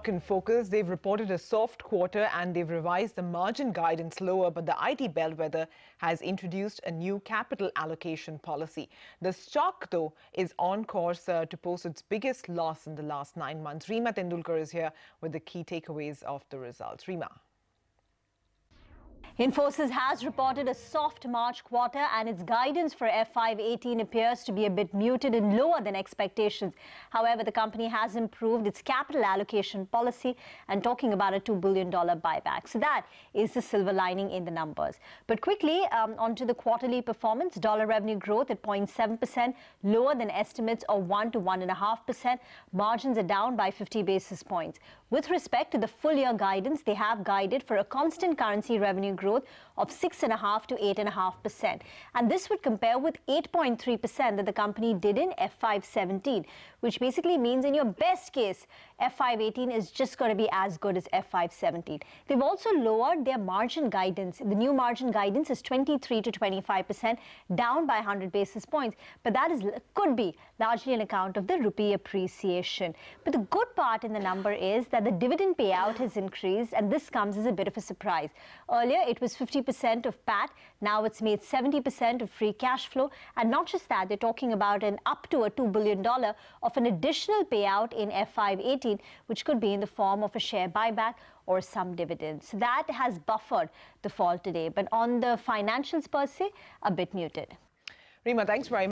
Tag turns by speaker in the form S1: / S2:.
S1: In focus, they've reported a soft quarter and they've revised the margin guidance lower, but the IT bellwether has introduced a new capital allocation policy. The stock, though, is on course to post its biggest loss in the last 9 months. Reema Tendulkar is here with the key takeaways of the results. Reema.
S2: Infosys has reported a soft March quarter and its guidance for FY18 appears to be a bit muted and lower than expectations. However, the company has improved its capital allocation policy and talking about a $2 billion buyback. So that is the silver lining in the numbers. But quickly, onto the quarterly performance. Dollar revenue growth at 0.7%, lower than estimates of 1 to 1.5%. Margins are down by 50 basis points. With respect to the full year guidance, they have guided for a constant currency revenue growth of 6.5 to 8.5%. And this would compare with 8.3% that the company did in FY17, which basically means in your best case, FY18 is just going to be as good as FY17. They've also lowered their margin guidance. The new margin guidance is 23 to 25%, down by 100 basis points. But that could be largely an account of the rupee appreciation. But the good part in the number is that the dividend payout has increased, and this comes as a bit of a surprise. Earlier, it was 50% of PAT. Now it's made 70% of free cash flow. And not just that, they're talking about an up to a $2 billion of an additional payout in FY18, which could be in the form of a share buyback or some dividends. So that has buffered the fall today. But on the financials per se, a bit muted.
S1: Reema, thanks very much.